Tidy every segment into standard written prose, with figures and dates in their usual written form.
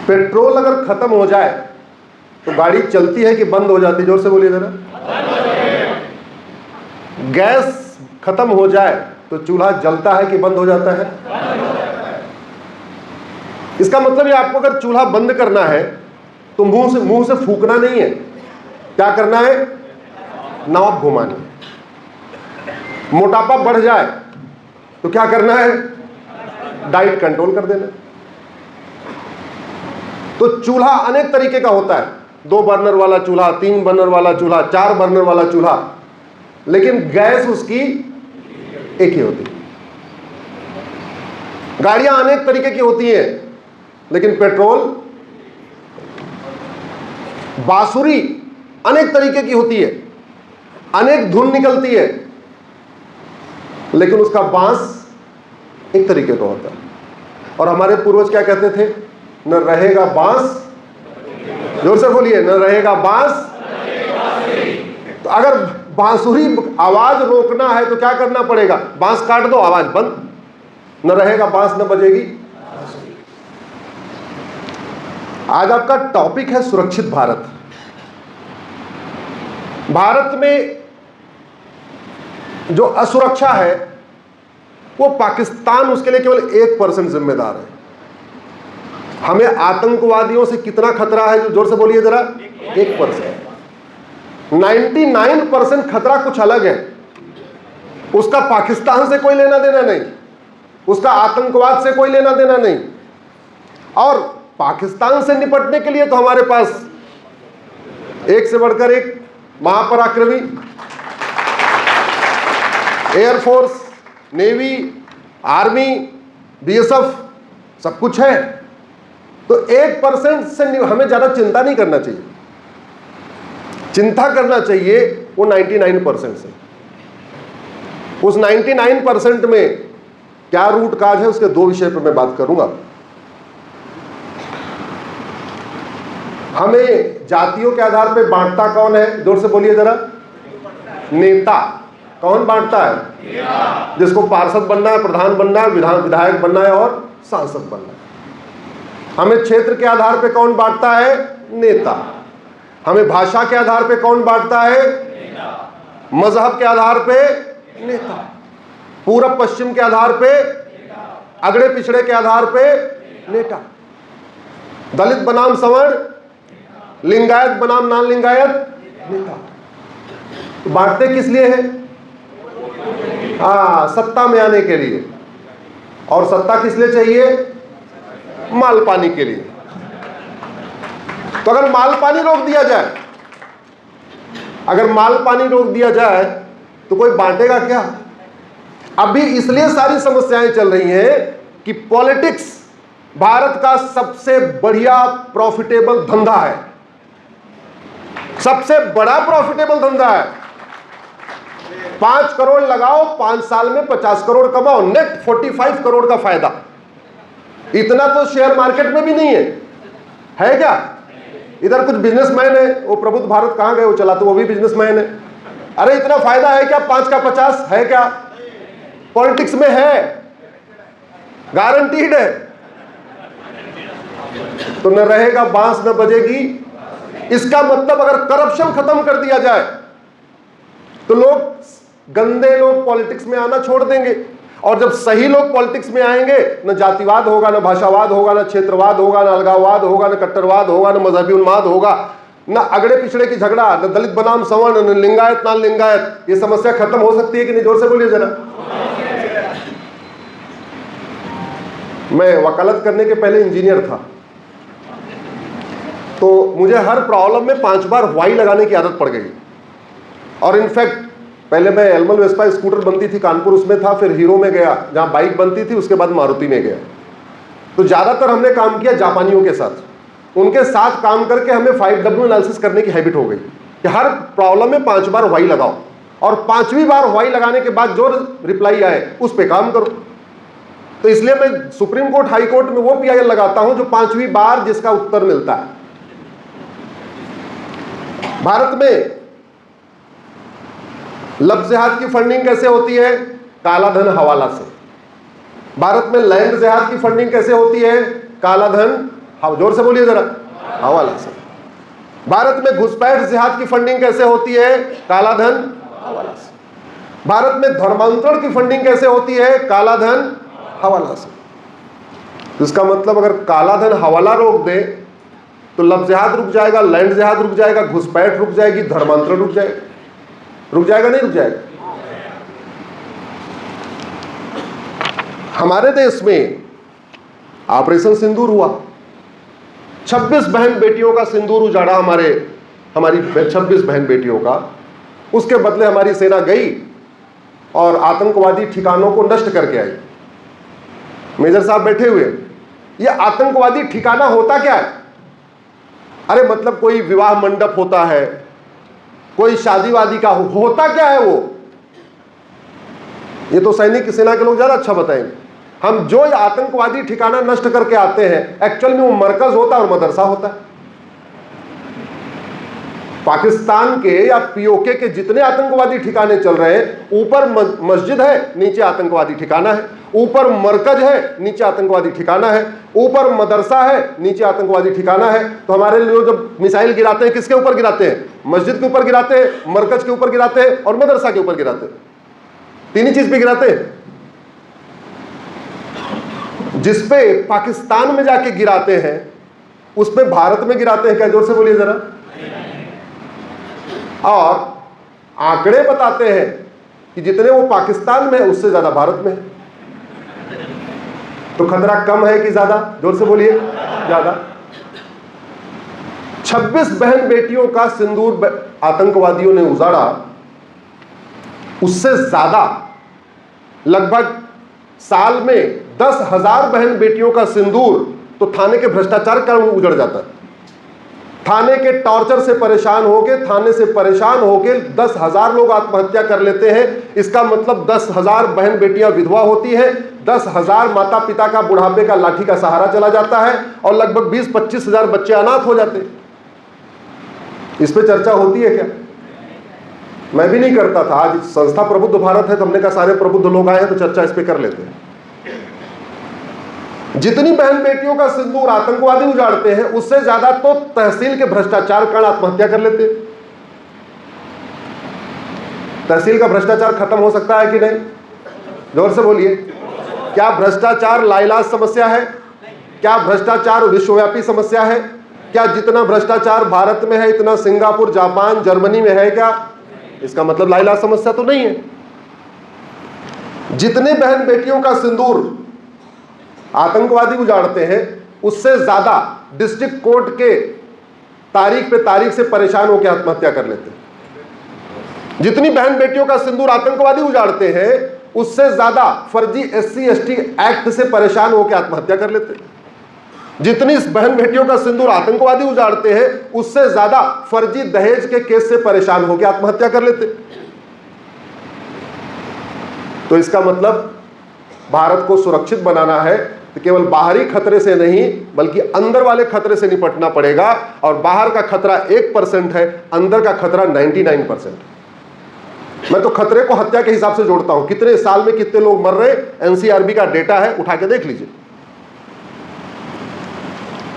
Petrol अगर खत्म हो जाए तो गाड़ी चलती है कि बंद हो जाती है? जोर से बोलिए जरा। गैस खत्म हो जाए तो चूल्हा जलता है कि बंद हो जाता है? इसका मतलब ये, आपको अगर चूल्हा बंद करना है तो मुंह से फूकना नहीं है। क्या करना है? नॉब घुमानी है। मोटापा बढ़ जाए तो क्या करना है? डाइट कंट्रोल कर देना। तो चूल्हा अनेक तरीके का होता है, 2 बर्नर वाला चूल्हा, 3 बर्नर वाला चूल्हा, 4 बर्नर वाला चूल्हा, लेकिन गैस उसकी एक ही होती है। गाड़ियां अनेक तरीके की होती हैं, लेकिन पेट्रोल, बांसुरी अनेक तरीके की होती है, अनेक धुन निकलती है, लेकिन उसका बांस एक तरीके का होता है। और हमारे पूर्वज क्या कहते थे? न रहेगा बांस, जोर से बोलिए, न रहेगा बांस। तो अगर बांसुरी आवाज रोकना है तो क्या करना पड़ेगा? बांस काट दो, आवाज बंद, न रहेगा बांस, न बजेगी। आज आपका टॉपिक है सुरक्षित भारत। भारत में जो असुरक्षा है वो पाकिस्तान उसके लिए केवल 1% जिम्मेदार है। हमें आतंकवादियों से कितना खतरा है? जो जोर से बोलिए जरा। 1%। 99% खतरा कुछ अलग है। उसका पाकिस्तान से कोई लेना देना नहीं, उसका आतंकवाद से कोई लेना देना नहीं। और पाकिस्तान से निपटने के लिए तो हमारे पास एक से बढ़कर एक महापराक्रमी एयरफोर्स, नेवी, आर्मी, बीएसएफ सब कुछ है। तो 1% से हमें ज्यादा चिंता नहीं करना चाहिए। चिंता करना चाहिए वो 99% से। उस 99% में क्या रूट काज है, उसके 2 विषय पर मैं बात करूंगा। हमें जातियों के आधार पर बांटता कौन है? जोर से बोलिए जरा। नेता। कौन बांटता है? जिसको पार्षद बनना है, प्रधान बनना है, विधायक बनना है और सांसद बनना है। हमें क्षेत्र के आधार पे कौन बांटता है? नेता। हमें भाषा के आधार पे कौन बांटता है? नेता। मजहब के आधार पे नेता। पूरब पश्चिम के आधार पे, अगड़े पिछड़े के आधार पे नेता। दलित बनाम सवर्ण, लिंगायत बनाम नॉन लिंगायत, नेता। तो बांटते किस लिए है? सत्ता में आने के लिए। और सत्ता किस लिए चाहिए? माल पानी के लिए। तो अगर माल पानी रोक दिया जाए, अगर माल पानी रोक दिया जाए तो कोई बांटेगा क्या? अभी इसलिए सारी समस्याएं चल रही हैं कि पॉलिटिक्स भारत का सबसे बढ़िया प्रॉफिटेबल धंधा है, सबसे बड़ा प्रॉफिटेबल धंधा है। 5 करोड़ लगाओ, 5 साल में 50 करोड़ कमाओ, नेट 45 करोड़ का फायदा। इतना तो शेयर मार्केट में भी नहीं है क्या? इधर कुछ बिजनेसमैन है, वो प्रबुद्ध भारत कहां गए, वो चलाते, वो भी बिजनेसमैन है। अरे इतना फायदा है क्या? 5 का 50 है क्या? पॉलिटिक्स में है, गारंटीड है। तो न रहेगा बांस, न बजेगी। इसका मतलब अगर करप्शन खत्म कर दिया जाए तो लोग, गंदे लोग पॉलिटिक्स में आना छोड़ देंगे। और जब सही लोग पॉलिटिक्स में आएंगे, न जातिवाद होगा, न भाषावाद होगा, न क्षेत्रवाद होगा, न अलगाववाद होगा, न कट्टरवाद होगा, न मजहबी उन्माद होगा, न अगड़े पिछड़े की झगड़ा, न दलित बनाम सवर्ण, न लिंगायत नान लिंगायत। ये समस्या खत्म हो सकती है कि नहीं? जोर से बोलिए जरा। मैं वकालत करने के पहले इंजीनियर था, तो मुझे हर प्रॉब्लम में 5 बार वाई लगाने की आदत पड़ गई। और इनफैक्ट पहले मैं एल्मल वेस्पा स्कूटर बनती थी कानपुर, उसमें था, फिर हीरो में गया जहां बाइक बनती थी, उसके बाद मारुति में गया। तो ज्यादातर हमने काम किया जापानियों के साथ। उनके साथ काम करके हमें 5W एनालिसिस करने की हैबिट हो गई कि हर प्रॉब्लम में 5 बार वाई लगाओ, और 5वीं बार वाई लगाने के बाद जो रिप्लाई आए उस पर काम करो। तो इसलिए मैं सुप्रीम कोर्ट, हाई कोर्ट में वो PIL लगाता हूं जो 5वीं बार जिसका उत्तर मिलता है। भारत में लफ्ज़ जिहाद की फंडिंग कैसे होती है? काला धन हवाला से। भारत में लैंड जिहाद की फंडिंग कैसे होती है? काला धन हाँ, जोर से बोलिए जरा, हवाला से। भारत में घुसपैठ जिहाद की फंडिंग कैसे होती है? काला धन, हवाला से। भारत में धर्मांतरण की फंडिंग कैसे होती है? काला धन, हवाला से। तो इसका मतलब अगर काला धन हवाला रोक दे तो लब जिहाद रुक जाएगा, लैंड जिहाद रुक जाएगा, घुसपैठ रुक जाएगी, धर्मांतरण रुक जाएगा। रुक जाएगा नहीं रुक जाएगा? हमारे देश में ऑपरेशन सिंदूर हुआ, 26 बहन बेटियों का सिंदूर उजाड़ा हमारी 26 बहन बेटियों का। उसके बदले हमारी सेना गई और आतंकवादी ठिकानों को नष्ट करके आई। मेजर साहब बैठे हुए, ये आतंकवादी ठिकाना होता क्या है? अरे मतलब कोई विवाह मंडप होता है, कोई शादी वादी का होता क्या है वो? ये तो सैनिक सेना के लोग ज्यादा अच्छा बताएंगे। हम जो आतंकवादी ठिकाना नष्ट करके आते हैं, एक्चुअल में वो मरकज होता है और मदरसा होता है। पाकिस्तान के या पीओके के जितने आतंकवादी ठिकाने चल रहे हैं, ऊपर मस्जिद है, नीचे आतंकवादी ठिकाना है, ऊपर मरकज है, नीचे आतंकवादी ठिकाना है, ऊपर मदरसा है, नीचे आतंकवादी ठिकाना है। तो हमारे लोग जब मिसाइल गिराते हैं, किसके ऊपर गिराते हैं? मस्जिद के ऊपर गिराते हैं, मरकज के ऊपर गिराते हैं और मदरसा के ऊपर गिराते हैं। तीन ही चीज पे गिराते हैं। जिसपे पाकिस्तान में जाके गिराते हैं, उस पे भारत में गिराते हैं क्या? जोर से बोलिए जरा। और आंकड़े बताते हैं कि जितने वो पाकिस्तान में है, उससे ज्यादा भारत में है। तो खतरा कम है कि ज्यादा? जोर से बोलिए, ज्यादा। 26 बहन बेटियों का सिंदूर आतंकवादियों ने उजाड़ा, उससे ज्यादा लगभग साल में 10,000 बहन बेटियों का सिंदूर तो थाने के भ्रष्टाचार का उजड़ जाता है। थाने के टॉर्चर से परेशान होके, थाने से परेशान होके 10,000 लोग आत्महत्या कर लेते हैं। इसका मतलब 10,000 बहन बेटियां विधवा होती हैं, 10,000 माता पिता का बुढ़ापे का लाठी का सहारा चला जाता है और लगभग 20-25 हजार बच्चे अनाथ हो जाते हैं। इस पे चर्चा होती है क्या? मैं भी नहीं करता था। आज संस्था प्रबुद्ध भारत है तो हमने कहा सारे प्रबुद्ध लोग आए हैं तो चर्चा इस पे कर लेते हैं। जितनी बहन बेटियों का सिंदूर आतंकवादी उजाड़ते हैं, उससे ज्यादा तो तहसील के भ्रष्टाचार कारण आत्महत्या कर लेते हैं। तहसील का भ्रष्टाचार खत्म हो सकता है कि नहीं? जोर से बोलिए। क्या भ्रष्टाचार लाइलाज समस्या है? क्या भ्रष्टाचार विश्वव्यापी समस्या है? क्या जितना भ्रष्टाचार भारत में है, इतना सिंगापुर, जापान, जर्मनी में है क्या? इसका मतलब लाइलाज समस्या तो नहीं है। जितने बहन बेटियों का सिंदूर आतंकवादी उजाड़ते हैं, उससे ज्यादा डिस्ट्रिक्ट कोर्ट के तारीख पे तारीख से परेशान होकर आत्महत्या कर लेते हैं। जितनी बहन बेटियों का सिंदूर आतंकवादी उजाड़ते हैं, उससे ज्यादा फर्जी SC/ST एक्ट से परेशान होकर आत्महत्या कर लेते हैं। जितनी बहन बेटियों का सिंदूर आतंकवादी उजाड़ते हैं, उससे ज्यादा फर्जी दहेज के केस से परेशान होकर आत्महत्या कर लेते। तो इसका मतलब भारत को सुरक्षित बनाना है तो केवल बाहरी खतरे से नहीं, बल्कि अंदर वाले खतरे से निपटना पड़ेगा। और बाहर का खतरा 1% है, अंदर का खतरा 99%। मैं तो खतरे को हत्या के हिसाब से जोड़ता हूं। कितने साल में कितने लोग मर रहे, NCRB का डेटा है, उठा के देख लीजिए।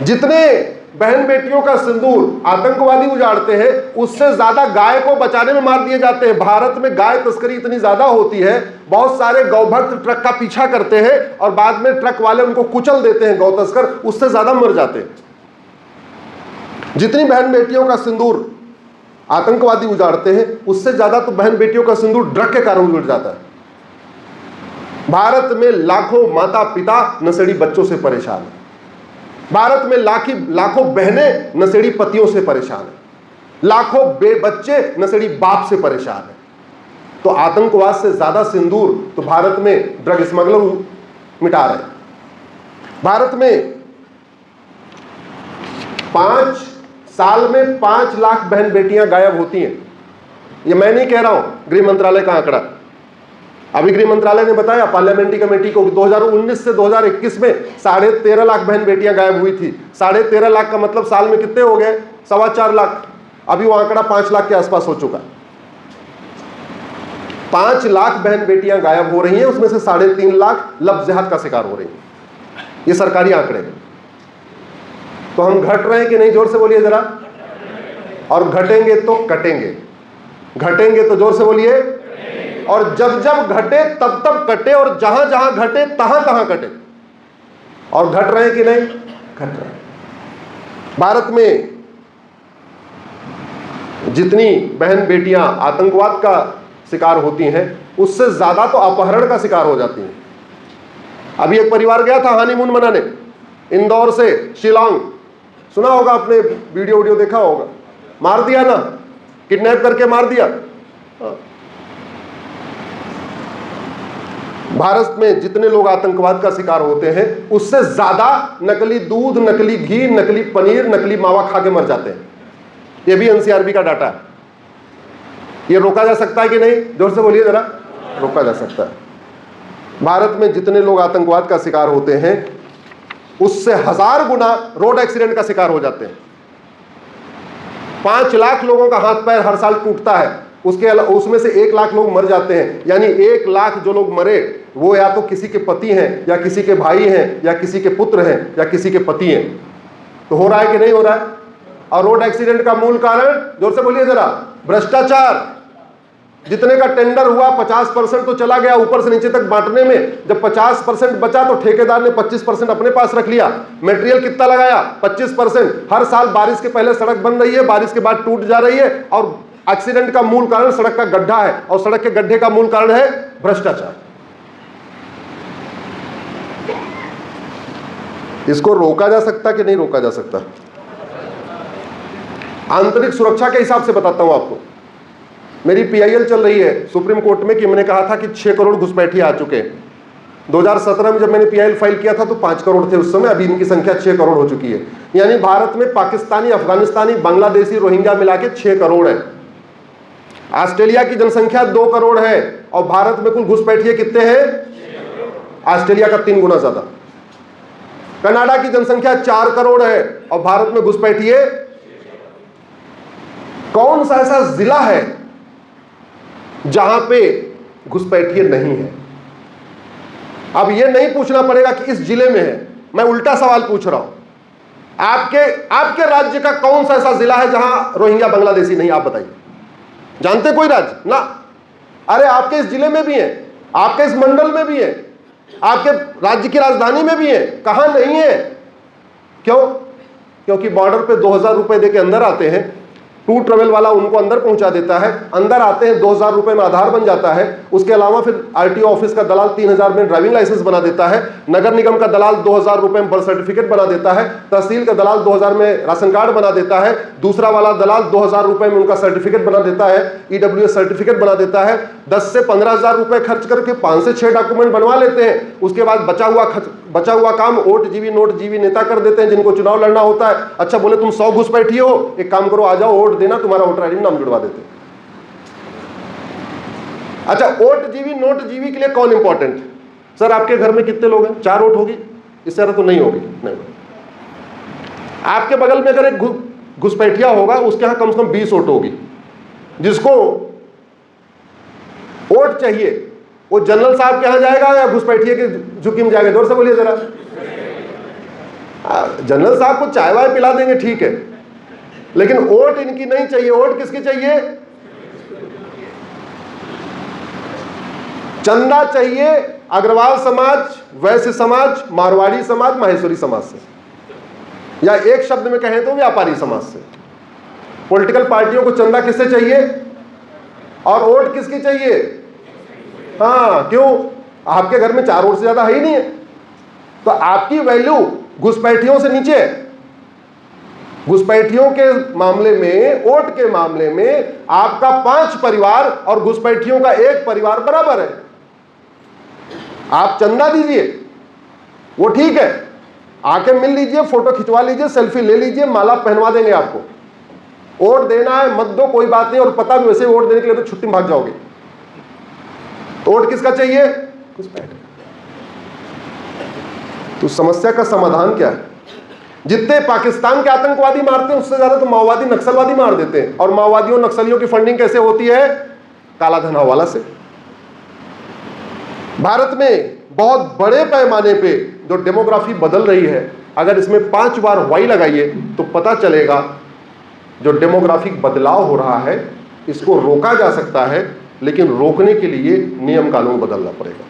जितने बहन बेटियों का सिंदूर आतंकवादी उजाड़ते हैं, उससे ज्यादा गाय को बचाने में मार दिए जाते हैं। भारत में गाय तस्करी इतनी ज्यादा होती है, बहुत सारे गौभक्त ट्रक का पीछा करते हैं और बाद में ट्रक वाले उनको कुचल देते हैं, गौ तस्कर, उससे ज्यादा मर जाते हैं। जितनी बहन बेटियों का सिंदूर आतंकवादी उजाड़ते हैं, उससे ज्यादा तो बहन बेटियों का सिंदूर ड्रग के कारण उजड़ जाता है। भारत में लाखों माता पिता नशेड़ी बच्चों से परेशान है। भारत में लाखों बहनें नशेड़ी पतियों से परेशान है, लाखों बच्चे नशेड़ी बाप से परेशान है। तो आतंकवाद से ज्यादा सिंदूर तो भारत में ड्रग स्मगलर मिटा रहे हैं। भारत में 5 साल में 5 लाख बहन बेटियां गायब होती हैं। ये मैं नहीं कह रहा हूं, गृह मंत्रालय का आंकड़ा। अभी गृह मंत्रालय ने बताया पार्लियामेंट्री कमेटी को 2019 से 2021 में 13.5 लाख बहन बेटियां गायब हुई थी। 13.5 लाख का मतलब साल में कितने हो गए? 4.25 लाख। अभी वो आंकड़ा 5 लाख के आसपास हो चुका। 5 लाख बहन बेटियां गायब हो रही हैं, उसमें से 3.5 लाख लव जिहाद का शिकार हो रही हैं। ये सरकारी आंकड़े हैं। तो हम घट रहे हैं कि नहीं? जोर से बोलिए जरा। और घटेंगे तो कटेंगे, घटेंगे तो जोर से बोलिए। और जब जब घटे तब तब कटे, और जहां जहां घटे तहां तहां कटे। और घट रहे हैं कि नहीं? घट रहे हैं। भारत में जितनी बहन बेटियां आतंकवाद का शिकार होती हैं, उससे ज्यादा तो अपहरण का शिकार हो जाती हैं। अभी एक परिवार गया था हनीमून मनाने, इंदौर से शिलांग, सुना होगा आपने, वीडियो देखा होगा। मार दिया ना, किडनैप करके मार दिया। भारत में जितने लोग आतंकवाद का शिकार होते हैं, उससे ज्यादा नकली दूध, नकली घी, नकली पनीर, नकली मावा खा के मर जाते हैं। यह भी एनसीआरबी का डाटा है। यह रोका जा सकता है कि नहीं? जोर से बोलिए जरा। रोका जा सकता है। भारत में जितने लोग आतंकवाद का शिकार होते हैं, उससे 1000 गुना रोड एक्सीडेंट का शिकार हो जाते हैं। 5 लाख लोगों का हाथ पैर हर साल टूटता है, उसमें से 1 लाख लोग मर जाते हैं। यानी 1 लाख जो लोग मरे, वो या तो किसी के पति हैं, या किसी के भाई हैं, या किसी के पुत्र हैं, या किसी के पति हैं। तो हो रहा है कि नहीं हो रहा है? और रोड एक्सीडेंट का मूल कारण, जोर से बोलिए जरा, भ्रष्टाचार। जितने का टेंडर हुआ 50% तो चला गया ऊपर से नीचे तक बांटने में। जब 50% बचा तो ठेकेदार ने 25% अपने पास रख लिया। मटेरियल कितना लगाया? 25%। हर साल बारिश के पहले सड़क बन रही है, बारिश के बाद टूट जा रही है। और एक्सीडेंट का मूल कारण सड़क का गड्ढा है, और सड़क के गड्ढे का मूल कारण है भ्रष्टाचार। इसको रोका जा सकता कि नहीं रोका जा सकता? आंतरिक सुरक्षा के हिसाब से बताता हूं आपको। मेरी पीआईएल चल रही है सुप्रीम कोर्ट में कि मैंने कहा था कि 6 करोड़ घुसपैठिए आ चुके हैं। 2017 में जब मैंने पीआईएल फाइल किया था तो 5 करोड़ थे उस समय, अभी इनकी संख्या 6 करोड़ हो चुकी है। यानी भारत में पाकिस्तानी, अफगानिस्तानी, बांग्लादेशी, रोहिंग्या मिला के 6 करोड़ है। ऑस्ट्रेलिया की जनसंख्या 2 करोड़ है, और भारत में कुल घुसपैठिए कितने हैं? ऑस्ट्रेलिया का 3 गुना ज्यादा। कनाडा की जनसंख्या 4 करोड़ है, और भारत में घुसपैठिए। कौन सा ऐसा जिला है जहां पे घुसपैठिए नहीं है? अब यह नहीं पूछना पड़ेगा कि इस जिले में है, मैं उल्टा सवाल पूछ रहा हूं। आपके राज्य का कौन सा ऐसा जिला है जहां रोहिंग्या बांग्लादेशी नहीं? आप बताइए, जानते कोई राज्य? ना। अरे आपके इस जिले में भी है, आपके इस मंडल में भी है, आपके राज्य की राजधानी में भी है। कहां नहीं है? क्यों? क्योंकि बॉर्डर पे 2000 रुपए देके अंदर आते हैं, टू ट्रेवल वाला उनको अंदर पहुंचा देता है। अंदर आते हैं, 2000 रुपए में आधार बन जाता है। उसके अलावा फिर आरटीओ ऑफिस का दलाल 3000 में ड्राइविंग लाइसेंस बना देता है। नगर निगम का दलाल 2000 रुपए में बर्थ सर्टिफिकेट बना देता है। तहसील का दलाल 2000 में राशन कार्ड बना देता है। दूसरा वाला दलाल 2000 रुपए में उनका सर्टिफिकेट बना देता है, ईडब्ल्यूएस सर्टिफिकेट बना देता है। 10 से 15,000 रुपए खर्च करके 5 से 6 डॉक्यूमेंट बनवा लेते हैं। उसके बाद बचा हुआ काम वोट जीवी नोट जीवी नेता कर देते हैं, जिनको चुनाव लड़ना होता है। अच्छा, बोले तुम 100 घुसपैठिए हो, एक काम करो, आ जाओ वोट देना, तुम्हारा वोटर आईडी में नाम जुड़वा देते हैं। अच्छा, वोट जीवी नोट जीवी के लिए कौन इंपॉर्टेंट है? सर आपके घर में कितने लोग हैं? 4 वोट होगी, इससे ज्यादा तो नहीं होगी। नहीं, आपके बगल में अगर एक घुसपैठिया होगा, उसके यहां कम से कम 20 वोट होगी। जिसको वोट चाहिए वो जनरल साहब के यहां जाएगा या घुसपैठिए के झुकी में जाएगा? जोर से बोलिए जरा। जनरल साहब को चाय वाय पिला देंगे, ठीक है, लेकिन वोट इनकी नहीं चाहिए। वोट किसकी चाहिए? चंदा चाहिए अग्रवाल समाज, वैश्य समाज, मारवाड़ी समाज, माहेश्वरी समाज से, या एक शब्द में कहें तो व्यापारी समाज से। पॉलिटिकल पार्टियों को चंदा किससे चाहिए और वोट किसकी चाहिए? हाँ, क्यों? आपके घर में 4 वोट से ज्यादा है ही नहीं है, तो आपकी वैल्यू घुसपैठियों से नीचे है। घुसपैठियों के मामले में, वोट के मामले में आपका 5 परिवार और घुसपैठियों का 1 परिवार बराबर है। आप चंदा दीजिए, वो ठीक है, आके मिल लीजिए, फोटो खिंचवा लीजिए, सेल्फी ले लीजिए, माला पहनवा देंगे आपको। वोट देना है मत दो, कोई बात नहीं, और पता भी वैसे वोट देने के लिए तो छुट्टी में भाग जाओगे। वोट किसका चाहिए? तो समस्या का समाधान क्या है? जितने पाकिस्तान के आतंकवादी मारते हैं, उससे ज्यादा तो माओवादी नक्सलवादी मार देते हैं। और माओवादियों नक्सलियों की फंडिंग कैसे होती है? काला धन हवाला से। भारत में बहुत बड़े पैमाने पे जो डेमोग्राफी बदल रही है, अगर इसमें 5 बार वाई लगाइए तो पता चलेगा जो डेमोग्राफिक बदलाव हो रहा है इसको रोका जा सकता है, लेकिन रोकने के लिए नियम कानून बदलना पड़ेगा।